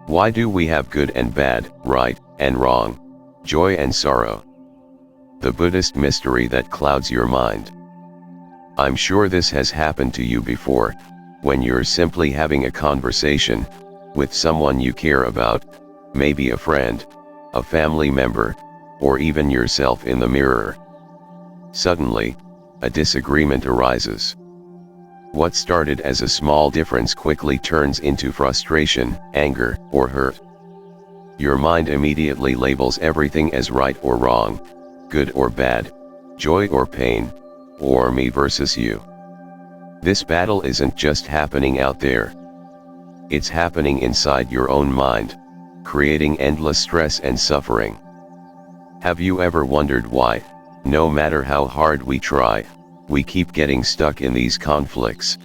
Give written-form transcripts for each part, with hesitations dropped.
Why do we have good and bad, right and wrong, joy and sorrow? The Buddhist mystery that clouds your mind. I'm sure this has happened to you before, when you're simply having a conversation with someone you care about, maybe a friend, a family member, or even yourself in the mirror. Suddenly, a disagreement arises. What started as a small difference quickly turns into frustration, anger, or hurt. Your mind immediately labels everything as right or wrong, good or bad, joy or pain, or me versus you. This battle isn't just happening out there. It's happening inside your own mind, creating endless stress and suffering. Have you ever wondered why, no matter how hard we try, we keep getting stuck in these conflicts,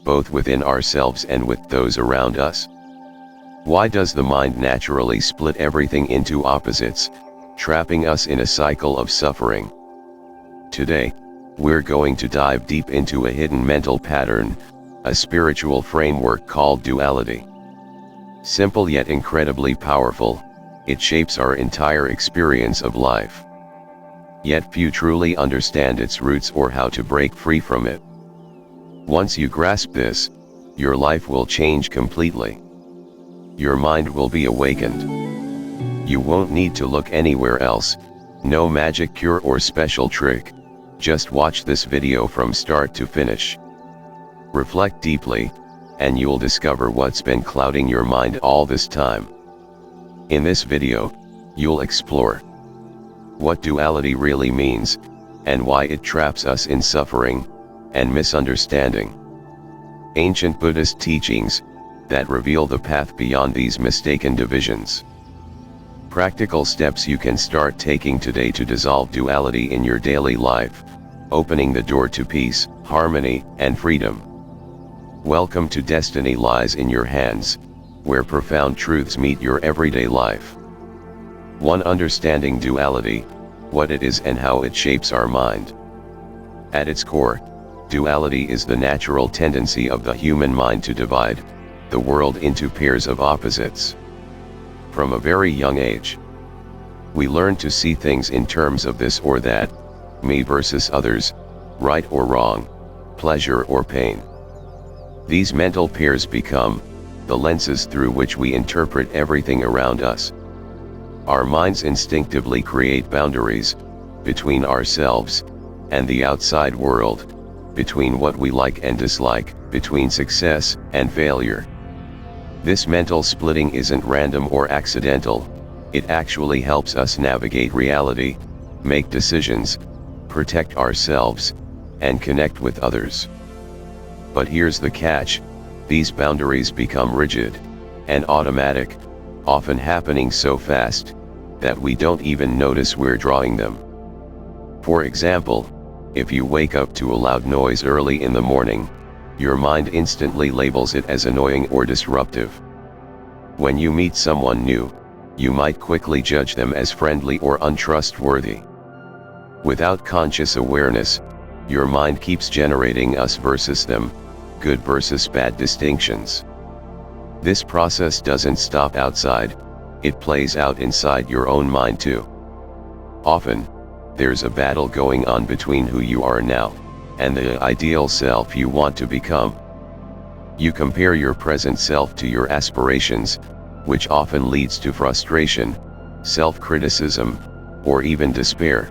both within ourselves and with those around us? Why does the mind naturally split everything into opposites, trapping us in a cycle of suffering? Today, we're going to dive deep into a hidden mental pattern, a spiritual framework called duality. Simple yet incredibly powerful, it shapes our entire experience of life. Yet few truly understand its roots or how to break free from it. Once you grasp this, your life will change completely. Your mind will be awakened. You won't need to look anywhere else, no magic cure or special trick, just watch this video from start to finish. Reflect deeply, and you'll discover what's been clouding your mind all this time. In this video, you'll explore what duality really means, and why it traps us in suffering and misunderstanding. Ancient Buddhist teachings that reveal the path beyond these mistaken divisions. Practical steps you can start taking today to dissolve duality in your daily life, opening the door to peace, harmony, and freedom. Welcome to Destiny Lies in Your Hands, where profound truths meet your everyday life. 1. Understanding duality, what it is and how it shapes our mind. At its core, duality is the natural tendency of the human mind to divide the world into pairs of opposites. From a very young age, we learn to see things in terms of this or that, me versus others, right or wrong, pleasure or pain. These mental pairs become the lenses through which we interpret everything around us. Our minds instinctively create boundaries between ourselves and the outside world, between what we like and dislike, between success and failure. This mental splitting isn't random or accidental, it actually helps us navigate reality, make decisions, protect ourselves, and connect with others. But here's the catch, these boundaries become rigid and automatic, often happening so fast that we don't even notice we're drawing them. For example, if you wake up to a loud noise early in the morning, your mind instantly labels it as annoying or disruptive. When you meet someone new, you might quickly judge them as friendly or untrustworthy. Without conscious awareness, your mind keeps generating us versus them, good versus bad distinctions. This process doesn't stop outside, it plays out inside your own mind too. Often, there's a battle going on between who you are now and the ideal self you want to become. You compare your present self to your aspirations, which often leads to frustration, self-criticism, or even despair.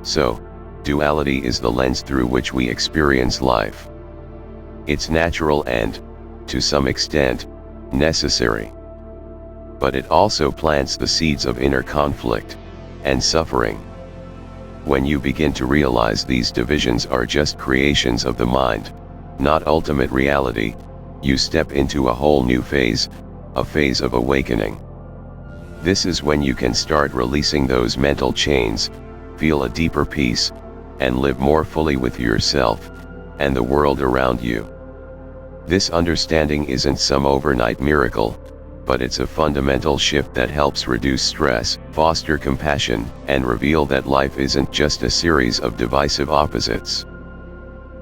So, duality is the lens through which we experience life. It's natural and, to some extent, necessary. But it also plants the seeds of inner conflict and suffering. When you begin to realize these divisions are just creations of the mind, not ultimate reality, you step into a whole new phase, a phase of awakening. This is when you can start releasing those mental chains, feel a deeper peace, and live more fully with yourself and the world around you. This understanding isn't some overnight miracle, but it's a fundamental shift that helps reduce stress, foster compassion, and reveal that life isn't just a series of divisive opposites.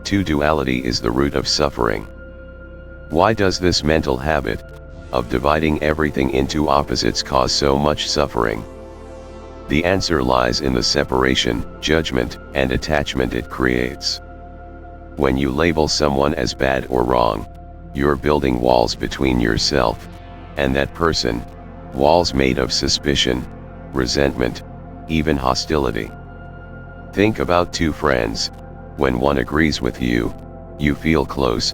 2. Duality is the root of suffering. Why does this mental habit of dividing everything into opposites cause so much suffering? The answer lies in the separation, judgment, and attachment it creates. When you label someone as bad or wrong, you're building walls between yourself and that person, walls made of suspicion, resentment, even hostility. Think about two friends. When one agrees with you, you feel close,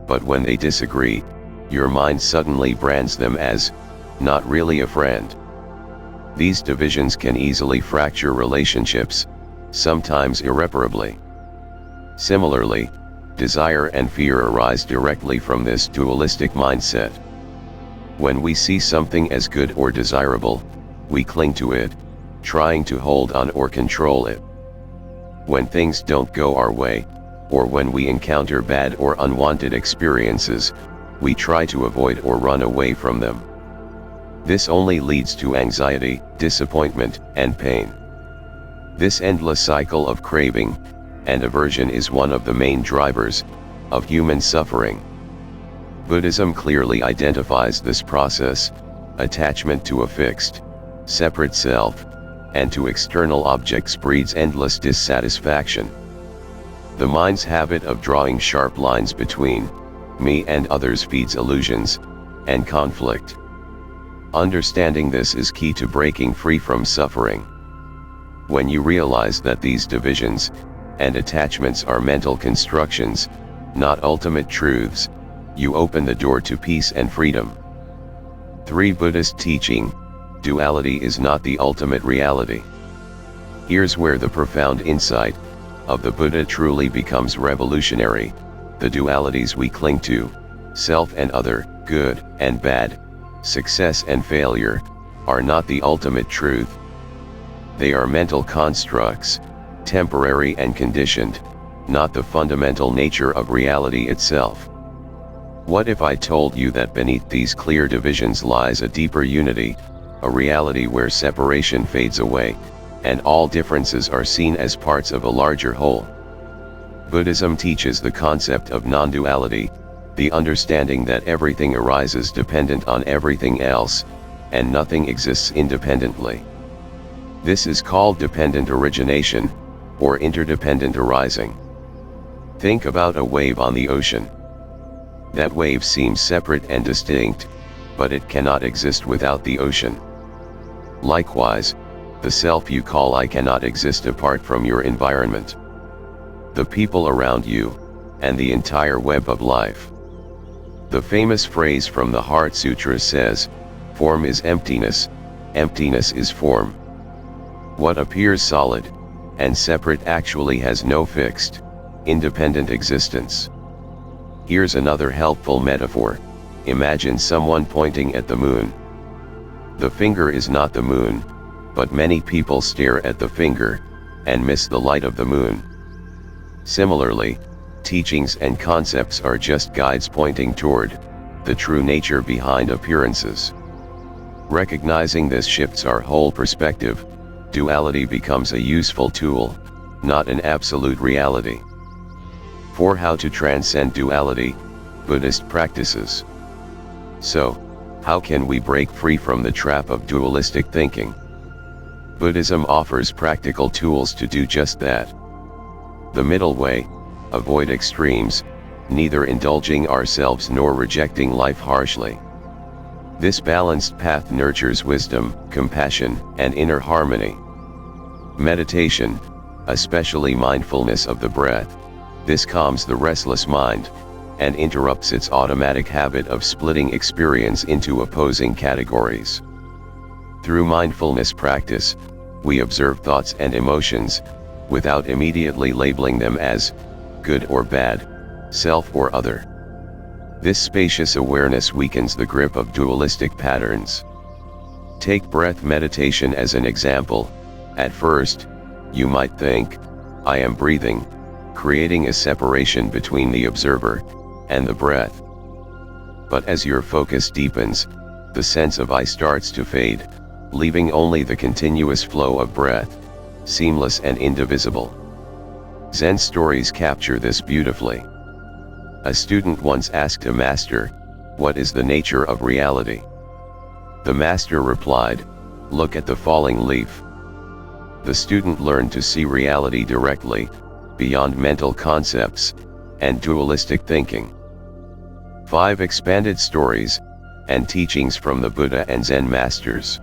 but when they disagree, your mind suddenly brands them as not really a friend. These divisions can easily fracture relationships, sometimes irreparably. Similarly, desire and fear arise directly from this dualistic mindset. When we see something as good or desirable, we cling to it, trying to hold on or control it. When things don't go our way, or when we encounter bad or unwanted experiences, we try to avoid or run away from them. This only leads to anxiety, disappointment, and pain. This endless cycle of craving and aversion is one of the main drivers of human suffering. Buddhism clearly identifies this process: attachment to a fixed, separate self, and to external objects breeds endless dissatisfaction. The mind's habit of drawing sharp lines between me and others feeds illusions and conflict. Understanding this is key to breaking free from suffering. When you realize that these divisions and attachments are mental constructions, not ultimate truths, you open the door to peace and freedom. 3. Buddhist teaching: duality is not the ultimate reality. Here's where the profound insight of the Buddha truly becomes revolutionary. The dualities we cling to, self and other, good and bad, success and failure, are not the ultimate truth. They are mental constructs, temporary and conditioned, not the fundamental nature of reality itself. What if I told you that beneath these clear divisions lies a deeper unity, a reality where separation fades away, and all differences are seen as parts of a larger whole? Buddhism teaches the concept of non-duality, the understanding that everything arises dependent on everything else, and nothing exists independently. This is called dependent origination, or interdependent arising. Think about a wave on the ocean. That wave seems separate and distinct, but it cannot exist without the ocean. Likewise, the self you call I cannot exist apart from your environment, the people around you, and the entire web of life. The famous phrase from the Heart Sutra says, "Form is emptiness, emptiness is form." What appears solid and separate actually has no fixed, independent existence. Here's another helpful metaphor. Imagine someone pointing at the moon. The finger is not the moon, but many people stare at the finger and miss the light of the moon. Similarly, teachings and concepts are just guides pointing toward the true nature behind appearances. Recognizing this shifts our whole perspective. Duality becomes a useful tool, not an absolute reality. For how to transcend duality, Buddhist practices. So, how can we break free from the trap of dualistic thinking? Buddhism offers practical tools to do just that. The middle way: avoid extremes, neither indulging ourselves nor rejecting life harshly. This balanced path nurtures wisdom, compassion, and inner harmony. Meditation, especially mindfulness of the breath, this calms the restless mind, and interrupts its automatic habit of splitting experience into opposing categories. Through mindfulness practice, we observe thoughts and emotions, without immediately labeling them as good or bad, self or other. This spacious awareness weakens the grip of dualistic patterns. Take breath meditation as an example. At first, you might think, "I am breathing," creating a separation between the observer and the breath. But as your focus deepens, the sense of I starts to fade, leaving only the continuous flow of breath, seamless and indivisible. Zen stories capture this beautifully. A student once asked a master, "What is the nature of reality?" The master replied, "Look at the falling leaf." The student learned to see reality directly, beyond mental concepts and dualistic thinking. 5 expanded stories and teachings from the Buddha and Zen masters.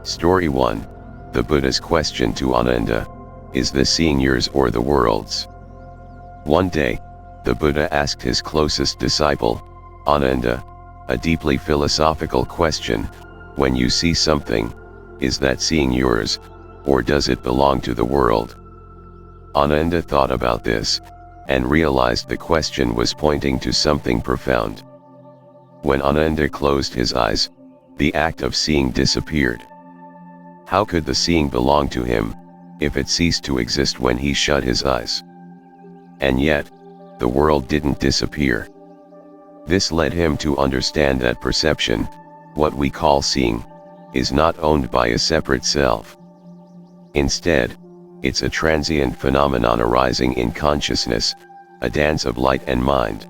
Story 1. The Buddha's question to Ananda: "Is this seeing yours or the world's?" One day, the Buddha asked his closest disciple, Ananda, a deeply philosophical question: "When you see something, is that seeing yours, or does it belong to the world?" Ananda thought about this, and realized the question was pointing to something profound. When Ananda closed his eyes, the act of seeing disappeared. How could the seeing belong to him, if it ceased to exist when he shut his eyes? And yet, the world didn't disappear. This led him to understand that perception, what we call seeing, is not owned by a separate self. Instead, it's a transient phenomenon arising in consciousness, a dance of light and mind.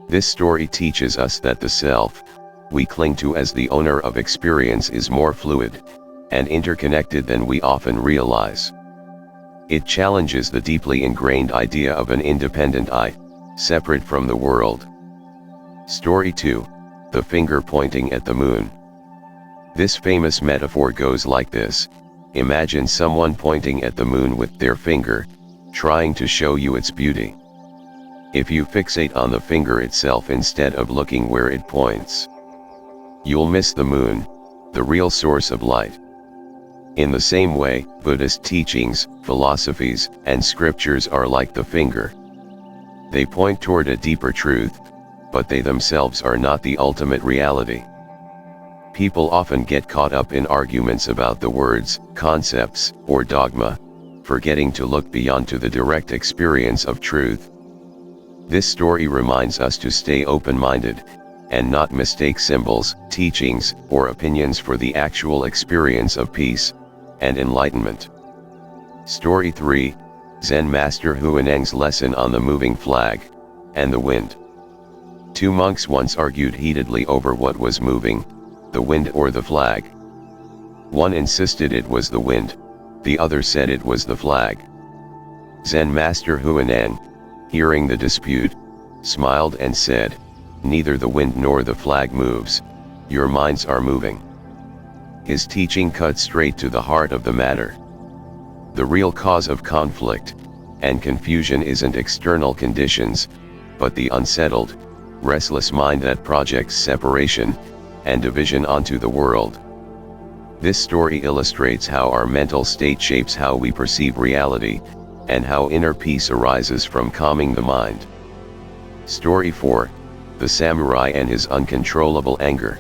This story teaches us that the self we cling to as the owner of experience is more fluid and interconnected than we often realize. It challenges the deeply ingrained idea of an independent I, separate from the world. Story 2. The finger pointing at the moon. This famous metaphor goes like this: imagine someone pointing at the moon with their finger, trying to show you its beauty. If you fixate on the finger itself instead of looking where it points, you'll miss the moon, the real source of light. In the same way, Buddhist teachings, philosophies, and scriptures are like the finger. They point toward a deeper truth, but they themselves are not the ultimate reality. People often get caught up in arguments about the words, concepts, or dogma, forgetting to look beyond to the direct experience of truth. This story reminds us to stay open-minded, and not mistake symbols, teachings, or opinions for the actual experience of peace and enlightenment. Story 3. Zen Master Huineng's lesson on the moving flag and the wind. 2 monks once argued heatedly over what was moving, the wind or the flag. One insisted it was the wind, the other said it was the flag. Zen Master Huineng, hearing the dispute, smiled and said, "Neither the wind nor the flag moves, your minds are moving." His teaching cut straight to the heart of the matter. The real cause of conflict and confusion isn't external conditions, but the unsettled, restless mind that projects separation and division onto the world. This story illustrates how our mental state shapes how we perceive reality, and how inner peace arises from calming the mind. Story 4. The Samurai and his uncontrollable anger.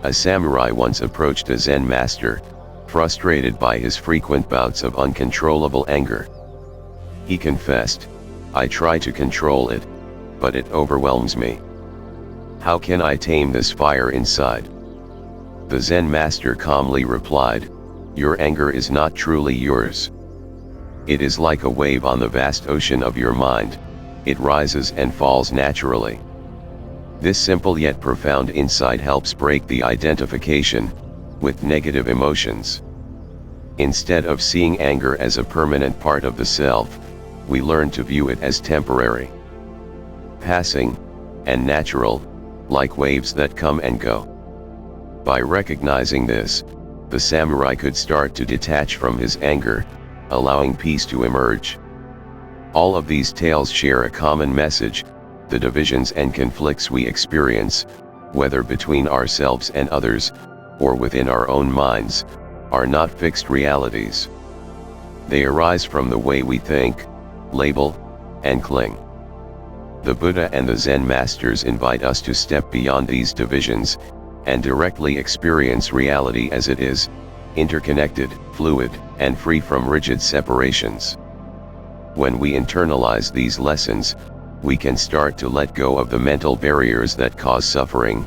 A samurai once approached a Zen master, frustrated by his frequent bouts of uncontrollable anger. He confessed, "I try to control it, but it overwhelms me. How can I tame this fire inside?" The Zen master calmly replied, "Your anger is not truly yours. It is like a wave on the vast ocean of your mind, it rises and falls naturally." This simple yet profound insight helps break the identification with negative emotions. Instead of seeing anger as a permanent part of the self, we learn to view it as temporary, passing, and natural, like waves that come and go. By recognizing this, the samurai could start to detach from his anger, allowing peace to emerge. All of these tales share a common message: the divisions and conflicts we experience, whether between ourselves and others, or within our own minds, are not fixed realities. They arise from the way we think, label, and cling. The Buddha and the Zen masters invite us to step beyond these divisions, and directly experience reality as it is, interconnected, fluid, and free from rigid separations. When we internalize these lessons, we can start to let go of the mental barriers that cause suffering,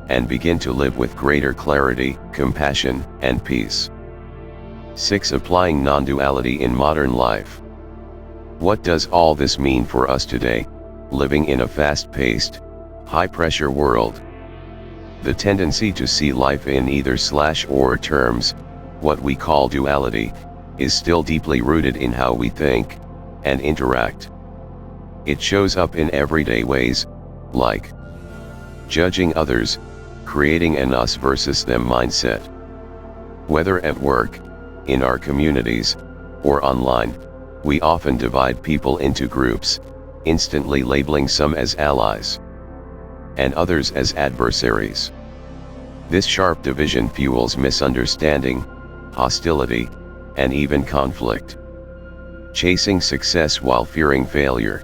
and begin to live with greater clarity, compassion, and peace. 6. Applying non-duality in modern life. What does all this mean for us today, living in a fast-paced, high-pressure world. The tendency to see life in either or terms, what we call duality, is still deeply rooted in how we think and interact. It shows up in everyday ways, like judging others, creating an us versus them mindset. Whether at work, in our communities, or online, we often divide people into groups, instantly labeling some as allies and others as adversaries. This sharp division fuels misunderstanding, hostility, and even conflict. Chasing success while fearing failure.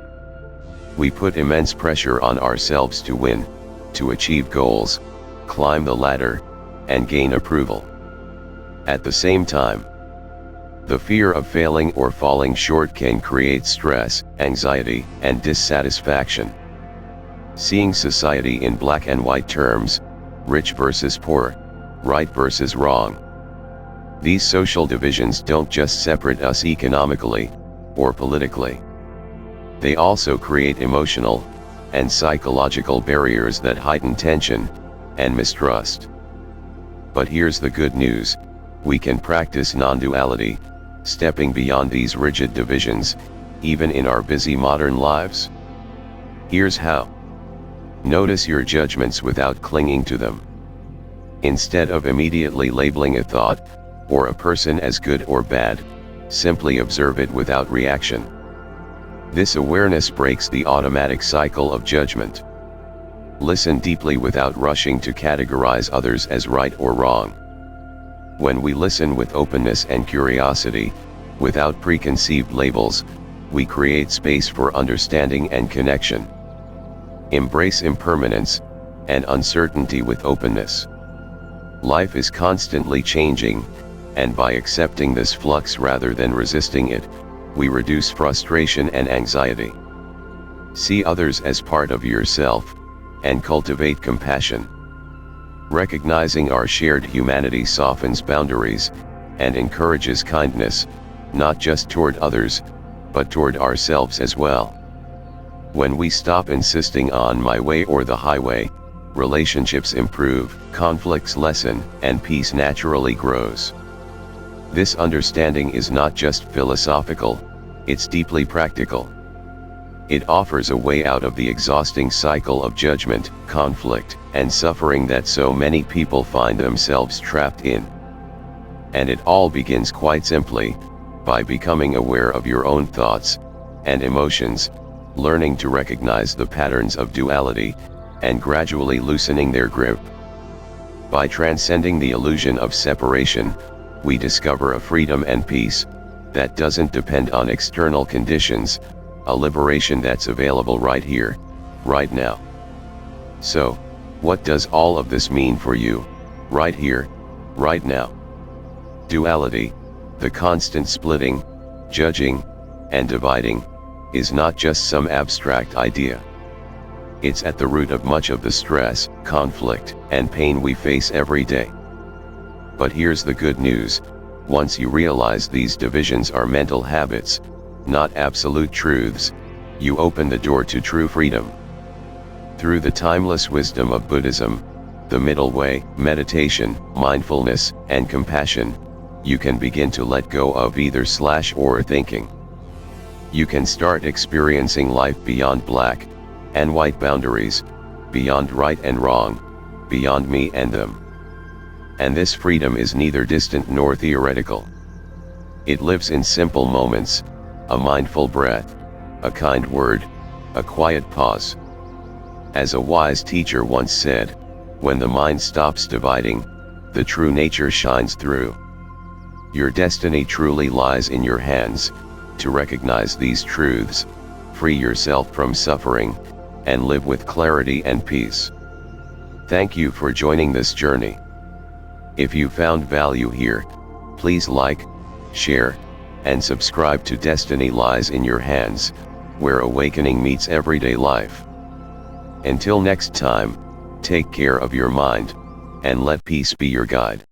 We put immense pressure on ourselves to win, to achieve goals, climb the ladder, and gain approval. At the same time, the fear of failing or falling short can create stress, anxiety, and dissatisfaction. Seeing society in black and white terms, rich versus poor, right versus wrong. These social divisions don't just separate us economically or politically. They also create emotional and psychological barriers that heighten tension and mistrust. But here's the good news: we can practice non-duality, stepping beyond these rigid divisions, even in our busy modern lives. Here's how. Notice your judgments without clinging to them. Instead of immediately labeling a thought or a person as good or bad, simply observe it without reaction. This awareness breaks the automatic cycle of judgment. Listen deeply without rushing to categorize others as right or wrong. When we listen with openness and curiosity, without preconceived labels, we create space for understanding and connection. Embrace impermanence and uncertainty with openness. Life is constantly changing, and by accepting this flux rather than resisting it, we reduce frustration and anxiety. See others as part of yourself, and cultivate compassion. Recognizing our shared humanity softens boundaries, and encourages kindness, not just toward others, but toward ourselves as well. When we stop insisting on my way or the highway, relationships improve, conflicts lessen, and peace naturally grows. This understanding is not just philosophical, it's deeply practical. It offers a way out of the exhausting cycle of judgment, conflict, and suffering that so many people find themselves trapped in. And it all begins quite simply, by becoming aware of your own thoughts and emotions, learning to recognize the patterns of duality, and gradually loosening their grip. By transcending the illusion of separation, we discover a freedom and peace that doesn't depend on external conditions, a liberation that's available right here, right now. So, what does all of this mean for you, right here, right now? Duality, the constant splitting, judging, and dividing, is not just some abstract idea. It's at the root of much of the stress, conflict, and pain we face every day. But here's the good news: once you realize these divisions are mental habits, not absolute truths, you open the door to true freedom. Through the timeless wisdom of Buddhism, the middle way, meditation, mindfulness, and compassion, you can begin to let go of either or thinking. You can start experiencing life beyond black and white boundaries, beyond right and wrong, beyond me and them. And this freedom is neither distant nor theoretical. It lives in simple moments, a mindful breath, a kind word, a quiet pause. As a wise teacher once said, when the mind stops dividing, the true nature shines through. Your destiny truly lies in your hands. To recognize these truths, free yourself from suffering, and live with clarity and peace. Thank you for joining this journey. If you found value here, please like, share, and subscribe to Destiny Lies in Your Hands, where awakening meets everyday life. Until next time, take care of your mind, and let peace be your guide.